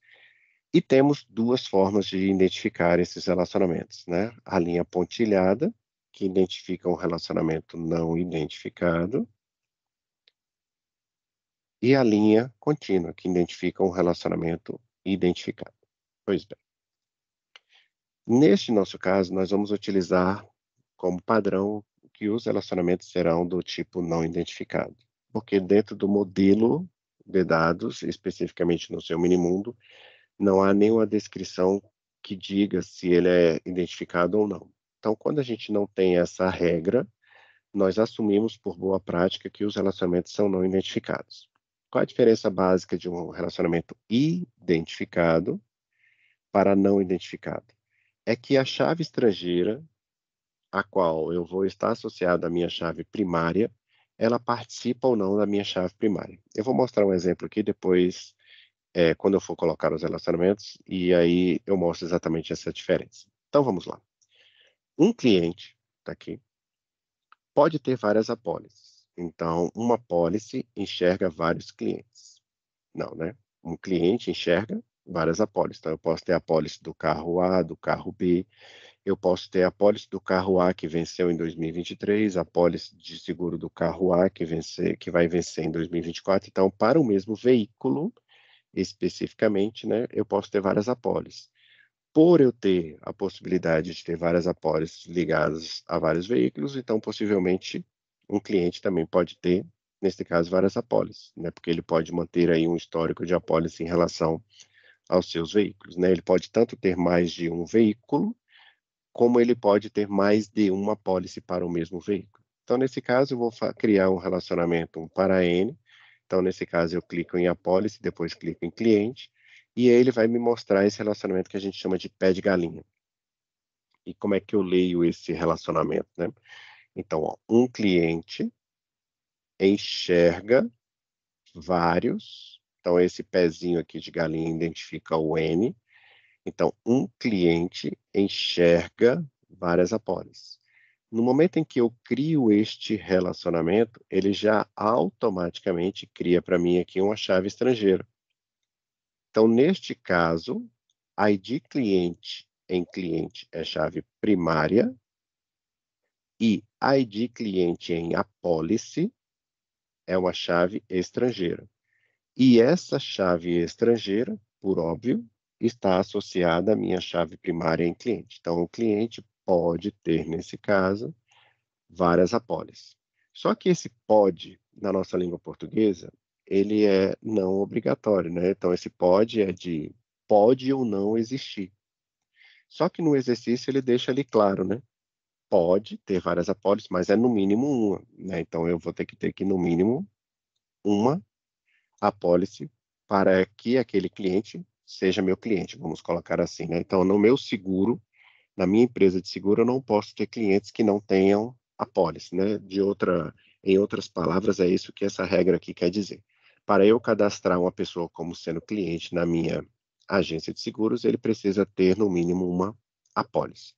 E temos duas formas de identificar esses relacionamentos, né? A linha pontilhada, que identifica um relacionamento não identificado, e a linha contínua, que identifica um relacionamento identificado. Pois bem, neste nosso caso, nós vamos utilizar como padrão que os relacionamentos serão do tipo não identificado, porque dentro do modelo de dados, especificamente no seu minimundo, não há nenhuma descrição que diga se ele é identificado ou não. Então, quando a gente não tem essa regra, nós assumimos por boa prática que os relacionamentos são não identificados. Qual a diferença básica de um relacionamento identificado para não identificado? É que a chave estrangeira, a qual eu vou estar associado à minha chave primária, ela participa ou não da minha chave primária. Eu vou mostrar um exemplo aqui depois, quando eu for colocar os relacionamentos, e aí eu mostro exatamente essa diferença. Então vamos lá. Um cliente, tá aqui, pode ter várias apólices. Então, uma apólice enxerga vários clientes. Não, né? Um cliente enxerga várias apólices. Então, eu posso ter a apólice do carro A, do carro B, eu posso ter a apólice do carro A que venceu em 2023, a apólice de seguro do carro A que vai vencer em 2024. Então, para o mesmo veículo, especificamente, né, eu posso ter várias apólices. Por eu ter a possibilidade de ter várias apólices ligadas a vários veículos, então possivelmente um cliente também pode ter, nesse caso, várias apólices, né? Porque ele pode manter aí um histórico de apólice em relação aos seus veículos, né? Ele pode tanto ter mais de um veículo, como ele pode ter mais de uma apólice para o mesmo veículo. Então, nesse caso, eu vou criar um relacionamento um para N. Então, nesse caso, eu clico em apólice, depois clico em cliente, e aí ele vai me mostrar esse relacionamento que a gente chama de pé de galinha. E como é que eu leio esse relacionamento, né? Então, ó, um cliente enxerga vários. Então, esse pezinho aqui de galinha identifica o N. Então, um cliente enxerga várias apólices. No momento em que eu crio este relacionamento, ele já automaticamente cria para mim aqui uma chave estrangeira. Então, neste caso, ID cliente em cliente é chave primária e ID cliente em apólice é uma chave estrangeira. E essa chave estrangeira, por óbvio, está associada à minha chave primária em cliente. Então, o cliente pode ter, nesse caso, várias apólices. Só que esse pode, na nossa língua portuguesa, ele é não obrigatório, né? Então, esse pode é de pode ou não existir. Só que no exercício ele deixa ali claro, né? Pode ter várias apólices, mas é no mínimo uma, né? Então, eu vou ter que ter que, no mínimo, uma apólice para que aquele cliente seja meu cliente, vamos colocar assim, né? Então, no meu seguro, na minha empresa de seguro, eu não posso ter clientes que não tenham apólice, né? Em outras palavras, é isso que essa regra aqui quer dizer. Para eu cadastrar uma pessoa como sendo cliente na minha agência de seguros, ele precisa ter no mínimo uma apólice.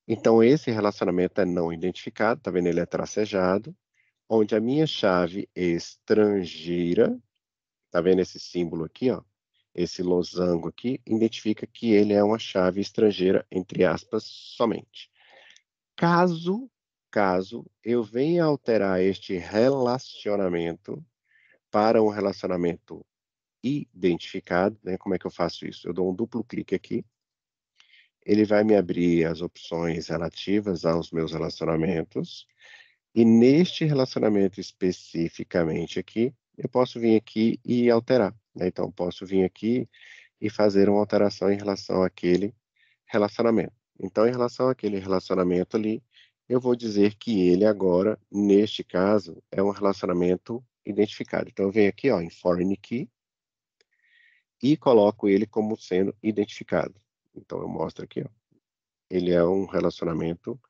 Então, esse relacionamento é não identificado, tá vendo? Ele é tracejado, onde a minha chave estrangeira, tá vendo esse símbolo aqui, ó? Esse losango aqui identifica que ele é uma chave estrangeira, entre aspas, somente. Caso, caso eu venha alterar este relacionamento para um relacionamento identificado, né? Como é que eu faço isso? Eu dou um duplo clique aqui, ele vai me abrir as opções relativas aos meus relacionamentos, e neste relacionamento especificamente aqui, eu posso vir aqui e alterar, né? Então, eu posso vir aqui e fazer uma alteração em relação àquele relacionamento. Então, em relação àquele relacionamento ali, eu vou dizer que ele agora, neste caso, é um relacionamento identificado. Então, eu venho aqui, ó, em Foreign Key e coloco ele como sendo identificado. Então, eu mostro aqui, ó, ele é um relacionamento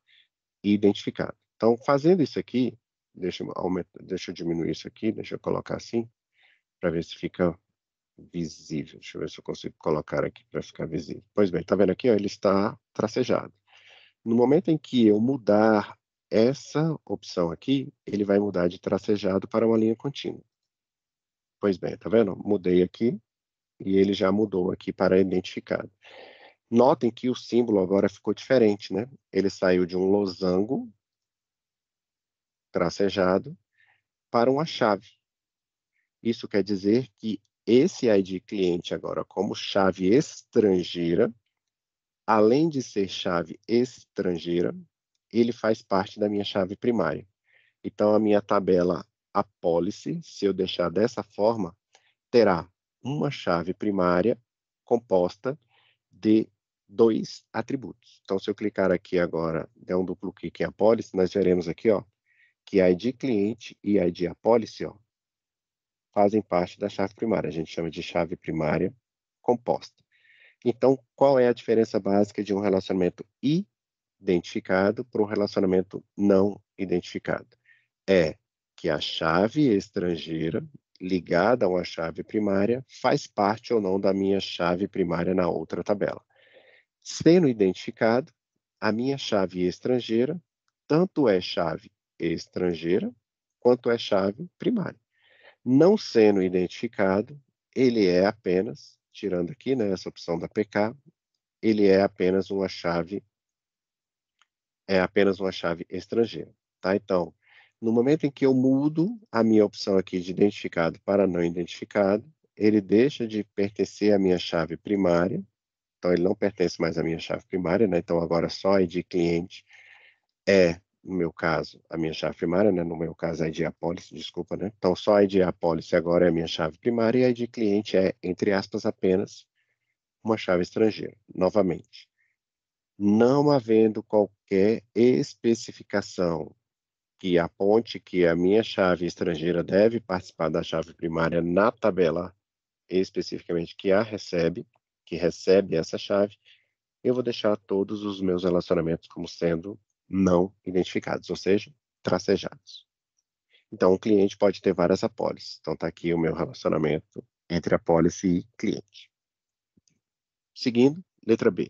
identificado. Então, fazendo isso aqui, deixa eu diminuir isso aqui, deixa eu colocar assim, para ver se fica visível. Deixa eu ver se eu consigo colocar aqui para ficar visível. Pois bem, tá vendo aqui, ó, ele está tracejado. No momento em que eu mudar essa opção aqui, ele vai mudar de tracejado para uma linha contínua. Pois bem, tá vendo? Mudei aqui e ele já mudou aqui para identificado. Notem que o símbolo agora ficou diferente, né? Ele saiu de um losango tracejado para uma chave. Isso quer dizer que esse ID cliente agora, como chave estrangeira, além de ser chave estrangeira, ele faz parte da minha chave primária. Então, a minha tabela apólice, se eu deixar dessa forma, terá uma chave primária composta de dois atributos. Então, se eu clicar aqui agora, der um duplo clique em apólice, nós veremos aqui, ó, que ID cliente e ID apólice, ó, fazem parte da chave primária. A gente chama de chave primária composta. Então, qual é a diferença básica de um relacionamento identificado para um relacionamento não identificado? É que a chave estrangeira ligada a uma chave primária faz parte ou não da minha chave primária na outra tabela. Sendo identificado, a minha chave estrangeira tanto é chave estrangeira quanto é chave primária. Não sendo identificado, ele é apenas, tirando aqui, né, essa opção da PK, ele é apenas uma chave estrangeira, tá? Então, no momento em que eu mudo a minha opção aqui de identificado para não identificado, ele deixa de pertencer à minha chave primária, então ele não pertence mais à minha chave primária, né? Então agora só a ID cliente é, no meu caso, a minha chave primária, né? No meu caso, a ID Apólice, desculpa, né? Então só a ID Apólice agora é a minha chave primária e a ID cliente é, entre aspas, apenas uma chave estrangeira. Novamente, não havendo qualquer especificação que aponte que a minha chave estrangeira deve participar da chave primária na tabela, especificamente que recebe essa chave, eu vou deixar todos os meus relacionamentos como sendo não identificados, ou seja, tracejados. Então, o cliente pode ter várias apólices. Então, está aqui o meu relacionamento entre apólice e cliente. Seguindo, letra B.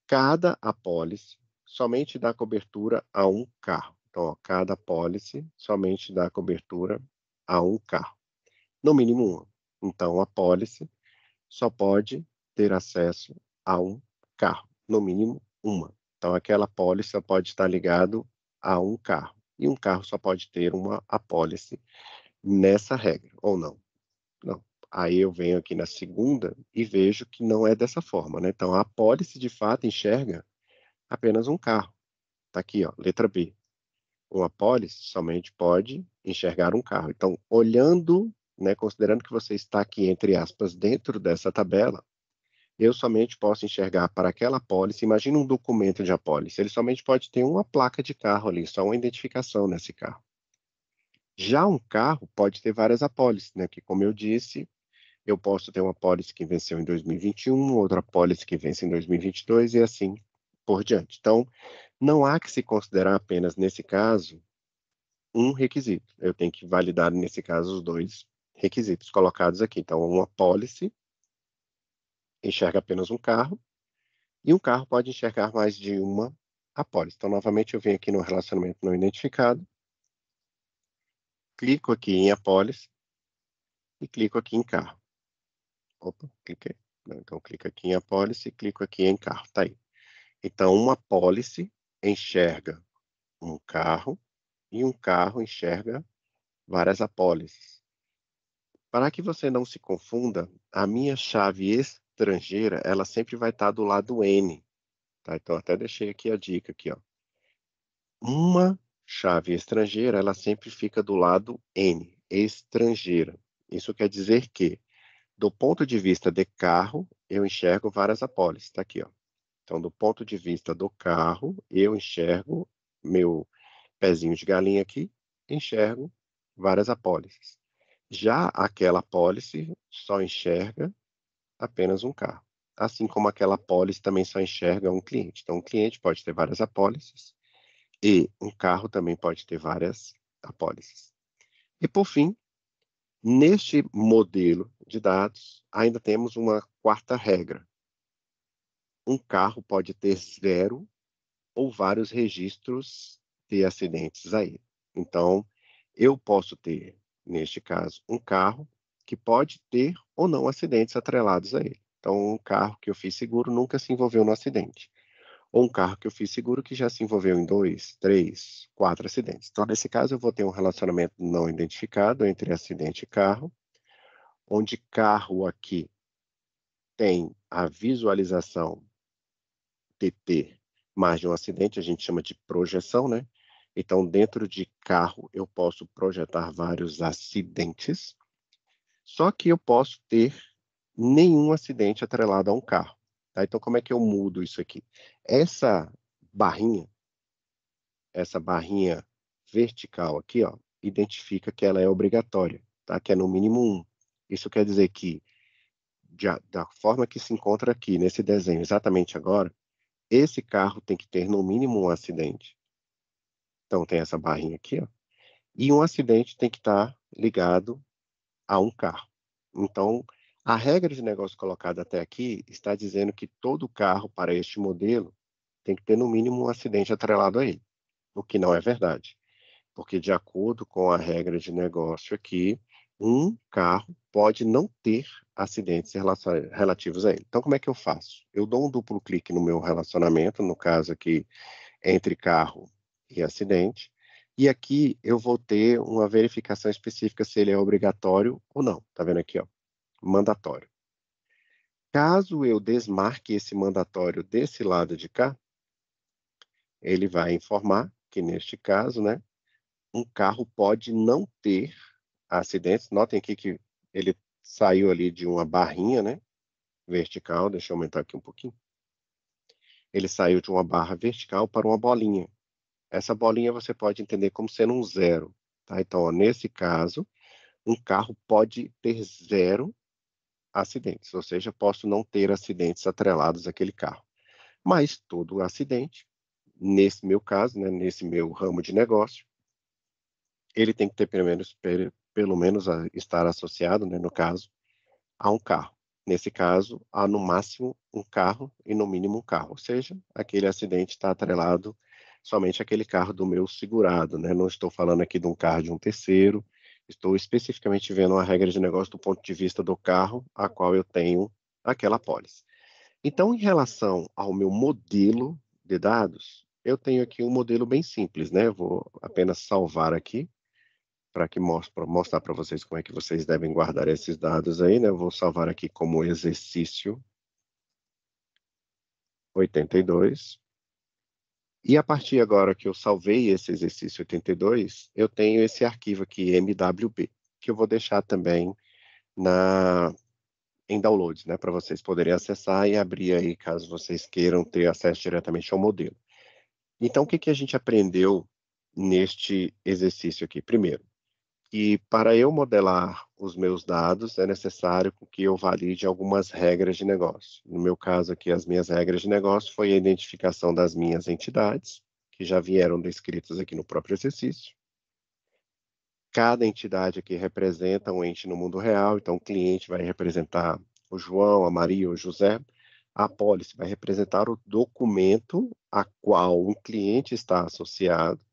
Cada apólice somente dá cobertura a um carro. Então, ó, cada apólice somente dá cobertura a um carro. No mínimo um. Então, a apólice só pode ter acesso a um carro. No mínimo uma. Então, aquela apólice só pode estar ligado a um carro. E um carro só pode ter uma apólice nessa regra, ou não? Não. Aí eu venho aqui na segunda e vejo que não é dessa forma, né? Então, a apólice de fato enxerga apenas um carro. Está aqui, ó, letra B. Uma apólice somente pode enxergar um carro. Então, olhando, né, considerando que você está aqui, entre aspas, dentro dessa tabela, eu somente posso enxergar para aquela apólice. Imagina um documento de apólice. Ele somente pode ter uma placa de carro ali, só uma identificação nesse carro. Já um carro pode ter várias apólices, né? Que, como eu disse, eu posso ter uma apólice que venceu em 2021, outra apólice que vence em 2022 e assim por diante. Então, não há que se considerar apenas nesse caso um requisito. Eu tenho que validar, nesse caso, os dois requisitos colocados aqui. Então, uma apólice enxerga apenas um carro e um carro pode enxergar mais de uma apólice. Então, novamente, eu venho aqui no relacionamento não identificado, clico aqui em apólice e clico aqui em carro. Opa, cliquei. Então, clico aqui em apólice e clico aqui em carro. Tá aí. Então, uma apólice enxerga um carro e um carro enxerga várias apólices. Para que você não se confunda, a minha chave estrangeira, ela sempre vai estar do lado N, tá? Então, até deixei aqui a dica aqui, ó. Uma chave estrangeira, ela sempre fica do lado N, estrangeira. Isso quer dizer que, do ponto de vista de carro, eu enxergo várias apólices, tá aqui, ó. Então, do ponto de vista do carro, eu enxergo meu pezinho de galinha aqui, enxergo várias apólices. Já aquela apólice só enxerga apenas um carro. Assim como aquela apólice também só enxerga um cliente. Então, um cliente pode ter várias apólices e um carro também pode ter várias apólices. E, por fim, neste modelo de dados, ainda temos uma quarta regra. Um carro pode ter zero ou vários registros de acidentes a ele. Então, eu posso ter, neste caso, um carro que pode ter ou não acidentes atrelados a ele. Então, um carro que eu fiz seguro nunca se envolveu no acidente. Ou um carro que eu fiz seguro que já se envolveu em 2, 3, 4 acidentes. Então, nesse caso, eu vou ter um relacionamento não identificado entre acidente e carro, onde carro aqui tem a visualização de ter mais de um acidente, a gente chama de projeção, né? Então, dentro de carro, eu posso projetar vários acidentes, só que eu posso ter nenhum acidente atrelado a um carro. Tá? Então, como é que eu mudo isso aqui? Essa barrinha, essa barrinha vertical aqui, ó, identifica que ela é obrigatória, tá? Que é no mínimo um. Isso quer dizer que, da forma que se encontra aqui nesse desenho, exatamente agora, esse carro tem que ter no mínimo um acidente. Então, tem essa barrinha aqui, ó, e um acidente tem que estar ligado a um carro. Então, a regra de negócio colocada até aqui está dizendo que todo carro para este modelo tem que ter no mínimo um acidente atrelado a ele, o que não é verdade, porque de acordo com a regra de negócio aqui, um carro pode não ter acidentes relativos a ele. Então, como é que eu faço? Eu dou um duplo clique no meu relacionamento, no caso aqui, entre carro e acidente, e aqui eu vou ter uma verificação específica se ele é obrigatório ou não. Tá vendo aqui, ó? Mandatório. Caso eu desmarque esse mandatório desse lado de cá, ele vai informar que neste caso, né, um carro pode não ter acidentes. Notem aqui que ele saiu ali de uma barrinha, né, vertical. Deixa eu aumentar aqui um pouquinho. Ele saiu de uma barra vertical para uma bolinha. Essa bolinha você pode entender como sendo um zero, tá? Então, ó, nesse caso, um carro pode ter zero acidentes, ou seja, posso não ter acidentes atrelados àquele carro. Mas todo acidente, nesse meu caso, né, nesse meu ramo de negócio, ele tem que ter pelo menos estar associado, né, no caso, a um carro. Nesse caso, há no máximo um carro e no mínimo um carro, ou seja, aquele acidente está atrelado somente àquele carro do meu segurado, né? Não estou falando aqui de um carro de um terceiro, estou especificamente vendo uma regra de negócio do ponto de vista do carro a qual eu tenho aquela pólice. Então, em relação ao meu modelo de dados, eu tenho aqui um modelo bem simples, né? Eu vou apenas salvar aqui para que mostrar para vocês como é que vocês devem guardar esses dados aí, né? Eu vou salvar aqui como exercício 82. E a partir agora que eu salvei esse exercício 82, eu tenho esse arquivo aqui, MWB, que eu vou deixar também na, em downloads, né? Para vocês poderem acessar e abrir aí, caso vocês queiram ter acesso diretamente ao modelo. Então, o que que a gente aprendeu neste exercício aqui? Primeiro, e para eu modelar os meus dados, é necessário que eu valide algumas regras de negócio. No meu caso aqui, as minhas regras de negócio foi a identificação das minhas entidades, que já vieram descritas aqui no próprio exercício. Cada entidade aqui representa um ente no mundo real, então o cliente vai representar o João, a Maria, o José. A apólice vai representar o documento a qual o cliente está associado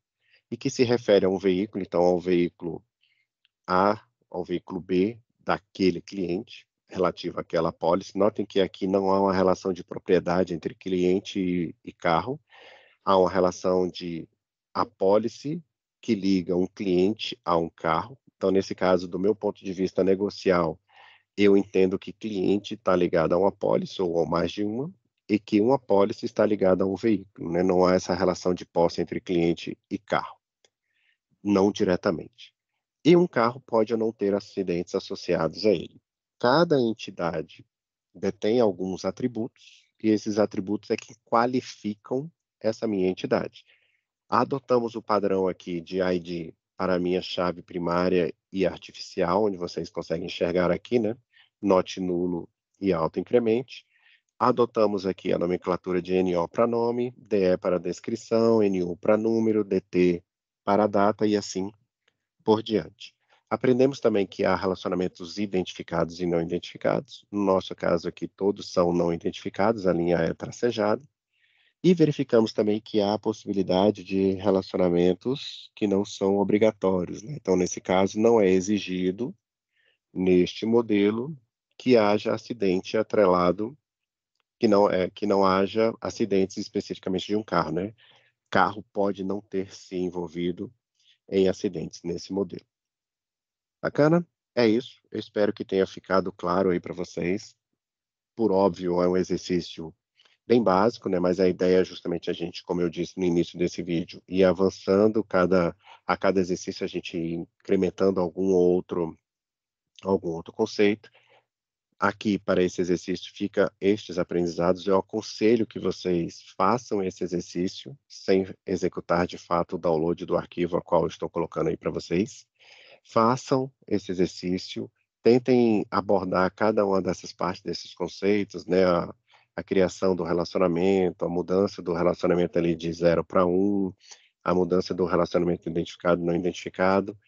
e que se refere a um veículo, então ao veículo A ao veículo B daquele cliente, relativo àquela apólice. Notem que aqui não há uma relação de propriedade entre cliente e carro, há uma relação de apólice que liga um cliente a um carro. Então, nesse caso, do meu ponto de vista negocial, eu entendo que cliente está ligado a uma apólice ou a mais de uma, e que uma apólice está ligada a um veículo, né? Não há essa relação de posse entre cliente e carro, não diretamente. E um carro pode ou não ter acidentes associados a ele. Cada entidade detém alguns atributos, e esses atributos é que qualificam essa minha entidade. Adotamos o padrão aqui de ID para a minha chave primária e artificial, onde vocês conseguem enxergar aqui, né? Not nulo e autoincremente. Adotamos aqui a nomenclatura de NO para nome, DE para descrição, NU para número, DT para data e assim por diante. Aprendemos também que há relacionamentos identificados e não identificados. No nosso caso aqui, todos são não identificados, a linha é tracejada. E verificamos também que há a possibilidade de relacionamentos que não são obrigatórios, né. Então, nesse caso, não é exigido, neste modelo, que haja acidente atrelado, que não haja acidentes especificamente de um carro, né. Carro pode não ter se envolvido em acidentes nesse modelo. Bacana? É isso, eu espero que tenha ficado claro aí para vocês. Por óbvio, é um exercício bem básico, né, mas a ideia é justamente a gente, como eu disse no início desse vídeo, ir avançando a cada exercício, a gente ir incrementando algum outro conceito. Aqui, para esse exercício, fica estes aprendizados. Eu aconselho que vocês façam esse exercício sem executar de fato o download do arquivo a qual eu estou colocando aí para vocês. Façam esse exercício, tentem abordar cada uma dessas partes desses conceitos, né, a criação do relacionamento, a mudança do relacionamento ali de 0 para 1, a mudança do relacionamento identificado, não identificado,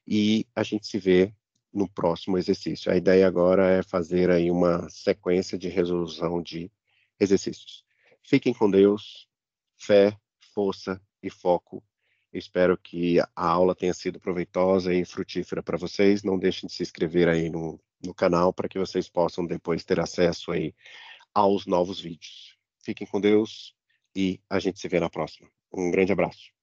e a gente se vê no próximo exercício. A ideia agora é fazer aí uma sequência de resolução de exercícios. Fiquem com Deus, fé, força e foco. Espero que a aula tenha sido proveitosa e frutífera para vocês. Não deixem de se inscrever aí no canal para que vocês possam depois ter acesso aí aos novos vídeos. Fiquem com Deus e a gente se vê na próxima. Um grande abraço.